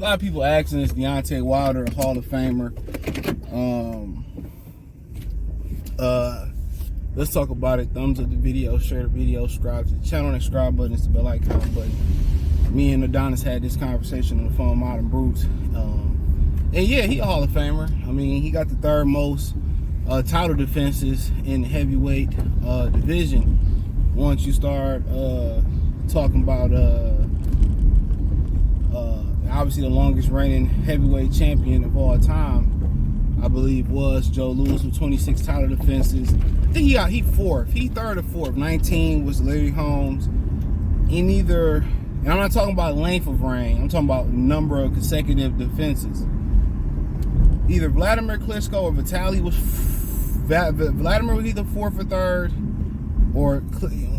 lot of people asking is Deontay Wilder a Hall of Famer? Let's talk about it. Thumbs up the video, share the video, subscribe to the channel, and subscribe button is the bell icon button. Me and Adonis had this conversation on the phone, Modern Brutes. And yeah, he a Hall of Famer. I mean, he got the third most title defenses in the heavyweight division. Once you start talking about obviously the longest reigning heavyweight champion of all time, I believe was Joe Louis with 26 title defenses. I think he fourth. He third or fourth. 19 was Larry Holmes. In either, and I'm not talking about length of reign, I'm talking about number of consecutive defenses. Either Vladimir Klitschko or Vitaly was Vladimir was either fourth or third, or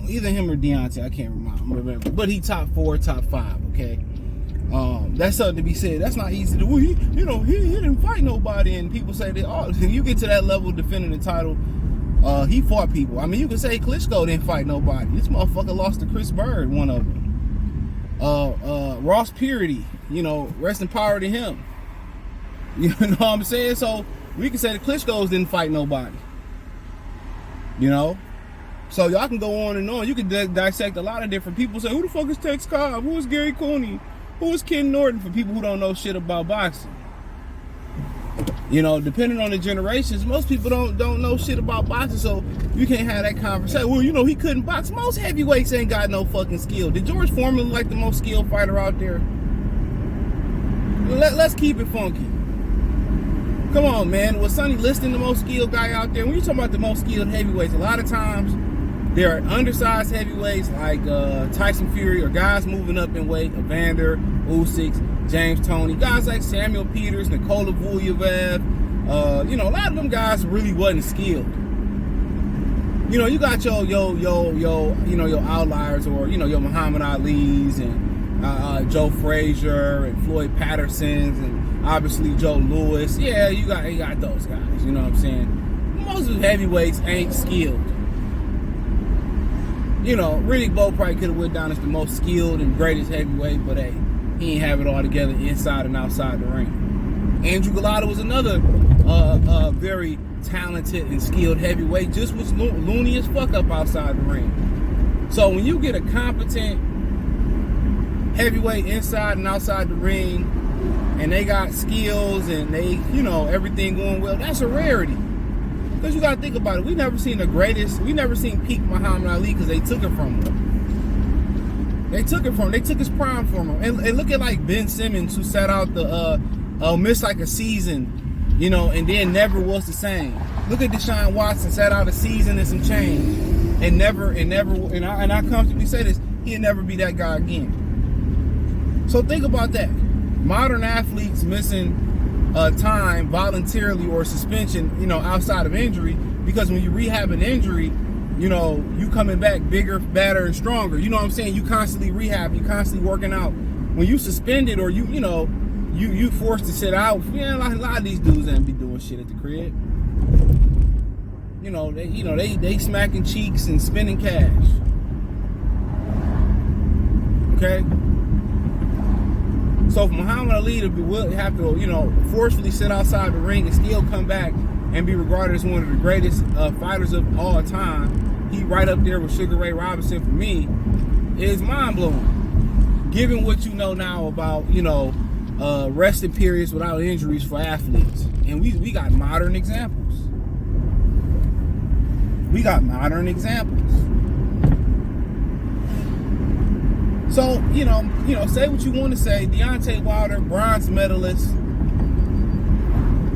either him or Deontay. I can't remember. But he top 4, top 5. Okay. That's something to be said. That's not easy to do. Well, he didn't fight nobody, and people say that. Oh, if you get to that level of defending the title, he fought people. I mean, you can say Klitschko didn't fight nobody. This motherfucker lost to Chris Bird, one of them. Ross Purity, rest in power to him. You know what I'm saying? So we can say the Klitschkos didn't fight nobody. So y'all can go on and on. You can dissect a lot of different people. Say, who the fuck is Tex Cobb? Who is Gary Cooney? Who is Ken Norton? For people who don't know shit about boxing. Depending on the generations, most people don't know shit about boxing, so you can't have that conversation. Well, he couldn't box. Most heavyweights ain't got no fucking skill. Did George Foreman like the most skilled fighter out there? Let's keep it funky. Come on, man. Was Sonny Liston the most skilled guy out there? When you're talking about the most skilled heavyweights, a lot of times there are undersized heavyweights like Tyson Fury, or guys moving up in weight, Evander, Usyk, James Toney, guys like Samuel Peters, Nikola Vujovic. A lot of them guys really wasn't skilled. You got your outliers, or your Muhammad Ali's and Joe Frazier and Floyd Patterson's and obviously Joe Louis. Yeah, you got those guys. You know what I'm saying? Most of the heavyweights ain't skilled. Riddick Bowe probably could have went down as the most skilled and greatest heavyweight, but hey, he ain't have it all together inside and outside the ring. Andrew Golota was another very talented and skilled heavyweight, just was loony as fuck up outside the ring. So when you get a competent heavyweight inside and outside the ring, and they got skills and they, everything going well, that's a rarity. Because you got to think about it. We never seen peak Muhammad Ali because they took it from him. They took his prime from him. And look at like Ben Simmons, who sat out missed like a season, and then never was the same. Look at Deshaun Watson, sat out a season and some change, and I comfortably say this, he'll never be that guy again. So think about that. Modern athletes missing time voluntarily or suspension, outside of injury, because when you rehab an injury, you coming back bigger, better, and stronger. You know what I'm saying? You constantly rehab, you constantly working out. When you suspended or you forced to sit out, a lot of these dudes ain't be doing shit at the crib. They smacking cheeks and spending cash. Okay? So for Muhammad Ali to have to, forcefully sit outside the ring and still come back and be regarded as one of the greatest fighters of all time, he right up there with Sugar Ray Robinson for me, is mind-blowing. Given what you know now about, resting periods without injuries for athletes. And we got modern examples. So, say what you want to say. Deontay Wilder, bronze medalist.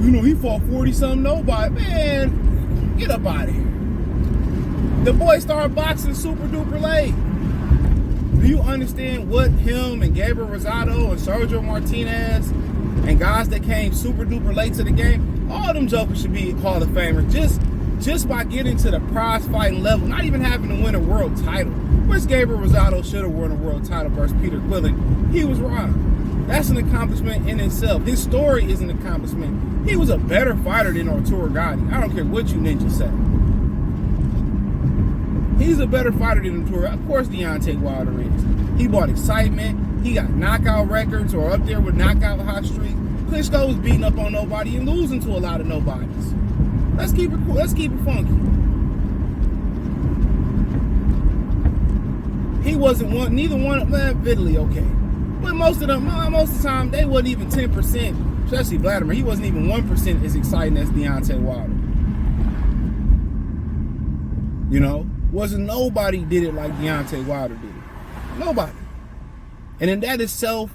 He fought 40-something nobody. Man, get up out of here. The boy started boxing super duper late. Do you understand what him and Gabriel Rosado and Sergio Martinez and guys that came super duper late to the game, all them jokers should be Hall of Famers just by getting to the prize fighting level, not even having to win a world title. Which Gabriel Rosado should have won a world title versus Peter Quillen. He was wrong. That's an accomplishment in itself. His story is an accomplishment. He was a better fighter than Arturo Gatti. I don't care what you ninjas say. He's a better fighter than Arturo. Of course Deontay Wilder is. He brought excitement. He got knockout records or up there with knockout hot streaks. Klitschko was beating up on nobody and losing to a lot of nobodies. Let's keep it cool. Let's keep it funky. He wasn't one, neither one, man, Vitaly, okay. But most of the time, they wasn't even 10%, especially Vladimir. He wasn't even 1% as exciting as Deontay Wilder. You know? Wasn't nobody did it like Deontay Wilder did it. Nobody. And in that itself,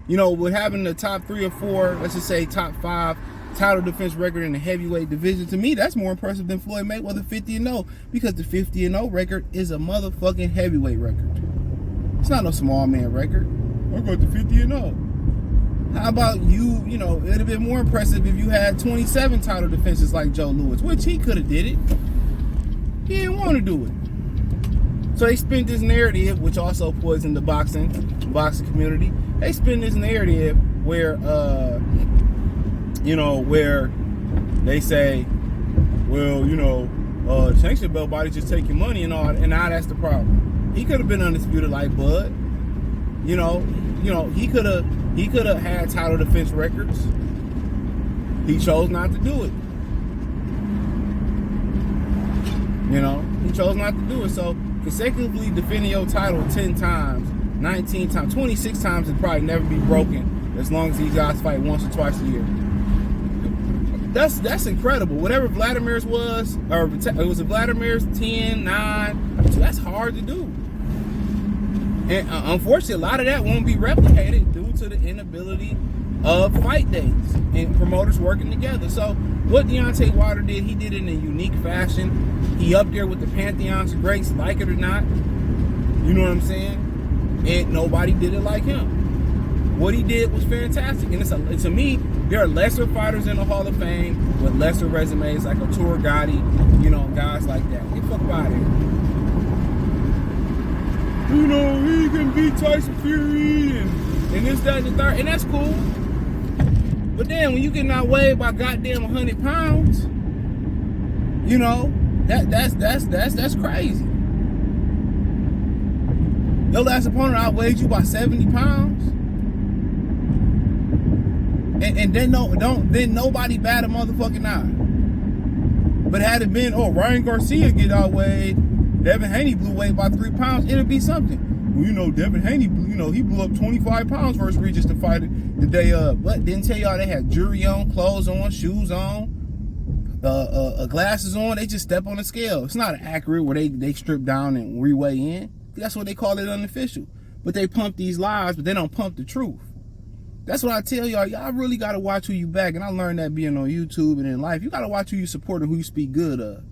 you know, with having the top 3 or 4, let's just say top 5 title defense record in the heavyweight division, to me, that's more impressive than Floyd Mayweather 50-0, because the 50-0 record is a motherfucking heavyweight record. It's not no small man record. I got the 50-0. How about you? You know, it'd have been more impressive if you had 27 title defenses like Joe Louis, which he could have did it. He didn't want to do it. So they spent this narrative, which also poisoned the boxing community. They spin this narrative where, you know, where they say, well, you know, sanction belt body just take your money and all, and now that's the problem. He could have been undisputed like Bud. You know, he could have had title defense records. He chose not to do it. You know, he chose not to do it. So consecutively defending your title 10 times, 19 times, 26 times would probably never be broken as long as these guys fight once or twice a year. That's incredible. Whatever Vladimir's was, or it was a Vladimir's 10, 9, so that's hard to do. And unfortunately, a lot of that won't be replicated due to the inability of fight days and promoters working together. So what Deontay Wilder did, he did it in a unique fashion. He up there with the pantheons of greats, like it or not. You know what I'm saying? And nobody did it like him. What he did was fantastic. And to me, there are lesser fighters in the Hall of Fame with lesser resumes, like Arturo Gotti, you know, guys like that. Get the fuck out of here. You know, he can beat Tyson Fury and this, that, and the third, and that's cool. But then when you get outweighed by goddamn 100 pounds, you know, that's crazy. Your last opponent outweighed you by 70 pounds, and then nobody bat a motherfucking eye. But had it been, Ryan Garcia get outweighed, Devin Haney blew weight by 3 pounds, it'll be something. Well, you know, Devin Haney, you know, he blew up 25 pounds versus Regis to fight it the day of. But didn't tell y'all they had jewelry on, clothes on, shoes on, glasses on. They just step on the scale. It's not accurate where they strip down and reweigh in. That's what they call it, unofficial. But they pump these lies, but they don't pump the truth. That's what I tell y'all. Y'all really got to watch who you back. And I learned that being on YouTube and in life. You got to watch who you support and who you speak good of.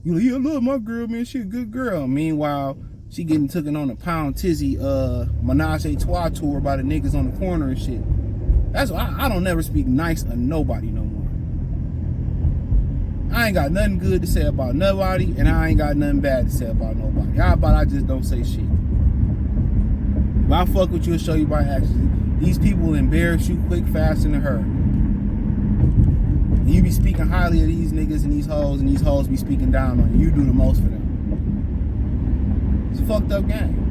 You know, yeah, look, my girl, man, she a good girl. Meanwhile, she getting taken on a pound tizzy menage a trois tour by the niggas on the corner and shit. That's why I don't never speak nice of nobody no more. I ain't got nothing good to say about nobody, and I ain't got nothing bad to say about nobody. How about I just don't say shit? If I fuck with you and show you by actions, these people embarrass you quick, fast, in a hurry. And you be speaking highly of these niggas and these hoes be speaking down on you. You do the most for them. It's a fucked up game.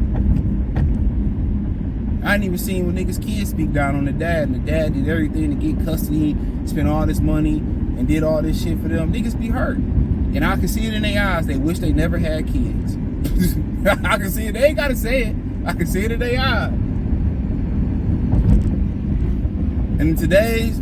I ain't even seen when niggas' kids speak down on the dad, and the dad did everything to get custody, spent all this money, and did all this shit for them. Niggas be hurt. And I can see it in their eyes. They wish they never had kids. I can see it. They ain't got to say it. I can see it in their eyes. And in today's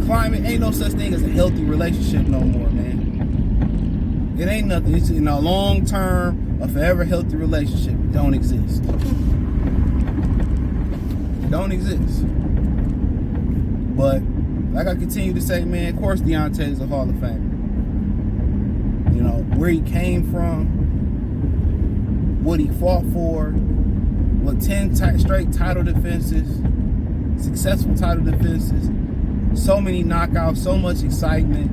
climate, ain't no such thing as a healthy relationship no more, man. It ain't nothing. It's in a long term, a forever healthy relationship. It don't exist. It don't exist. But like I continue to say, man, of course Deontay is a Hall of Famer. You know, where he came from, what he fought for, what 10 straight title defenses, successful title defenses, so many knockouts, so much excitement.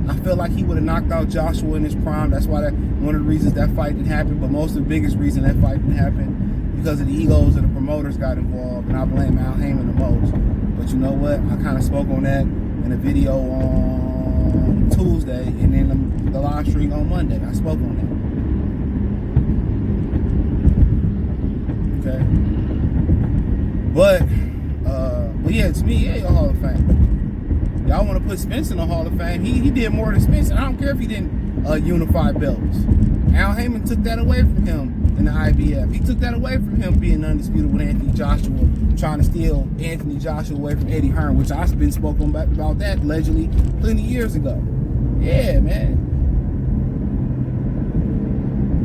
I feel like he would have knocked out Joshua in his prime. That's why one of the reasons that fight didn't happen, but most of the biggest reason that fight didn't happen, because of the egos of the promoters got involved, and I blame Al Heyman the most. But you know what? I kind of spoke on that in a video on Tuesday, and then the live stream on Monday. I spoke on Yeah, to me, yeah, a Hall of Fame. Y'all want to put Spence in the Hall of Fame. He did more than Spence. I don't care if he didn't unify belts. Al Heyman took that away from him in the IBF. He took that away from him being undisputed with Anthony Joshua, trying to steal Anthony Joshua away from Eddie Hearn, which I've been spoken about that allegedly plenty years ago. Yeah, man.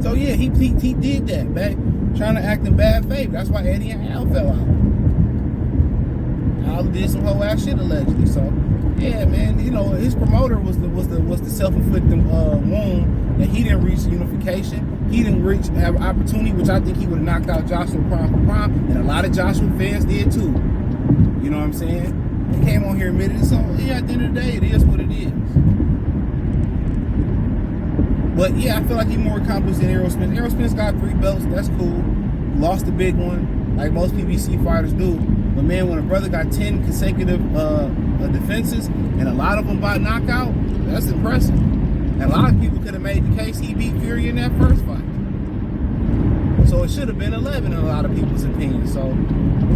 So yeah, he did that, man. Trying to act in bad faith. That's why Eddie and Al fell out. Al did some whole ass shit allegedly. So yeah, man. You know, his promoter was the self-inflicted wound that he didn't reach unification. He didn't reach opportunity, which I think he would have knocked out Joshua prime for prime, and a lot of Joshua fans did too. You know what I'm saying? He came on here and admitted it. So yeah, at the end of the day, it is what it is. But yeah, I feel like he's more accomplished than Errol Spence. Errol Spence got 3 belts. That's cool. Lost the big one, like most PBC fighters do. But man, when a brother got 10 consecutive defenses, and a lot of them by knockout, that's impressive. And a lot of people could have made the case he beat Fury in that first fight. So it should have been 11 in a lot of people's opinion. So,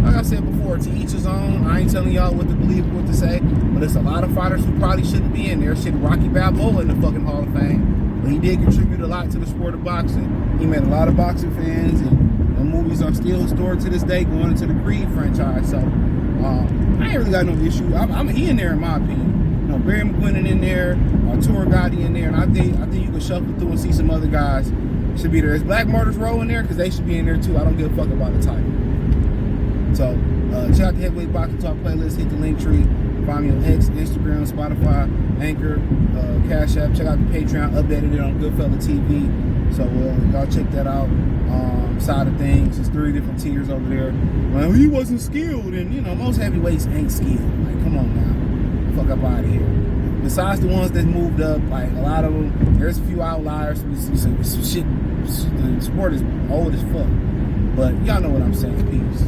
like I said before, to each his own. I ain't telling y'all what to believe, what to say. But there's a lot of fighters who probably shouldn't be in there. Shit, Rocky Balboa in the fucking Hall of Fame. But he did contribute a lot to the sport of boxing. He made a lot of boxing fans, and the movies are still historic to this day, going into the Creed franchise. So I ain't really got no issue. He in there in my opinion. You know, Barry McGuinness in there, Arturo Gotti in there, and I think you can shuffle through and see some other guys should be there. Is Black Murder's Row in there? Because they should be in there too. I don't give a fuck about the title. So check out the Heavyweight Boxing Talk playlist. Hit the link tree. Find me on X, Instagram, Spotify, Anchor, Cash App. Check out the Patreon. Updated it on Goodfella TV. So y'all check that out. Side of things. There's 3 different tiers over there. Well, he wasn't skilled, and you know most heavyweights ain't skilled. Like, come on now, fuck up out of here. Besides the ones that moved up, like a lot of them, there's a few outliers. Some shit. The sport is old as fuck. But y'all know what I'm saying. Peace.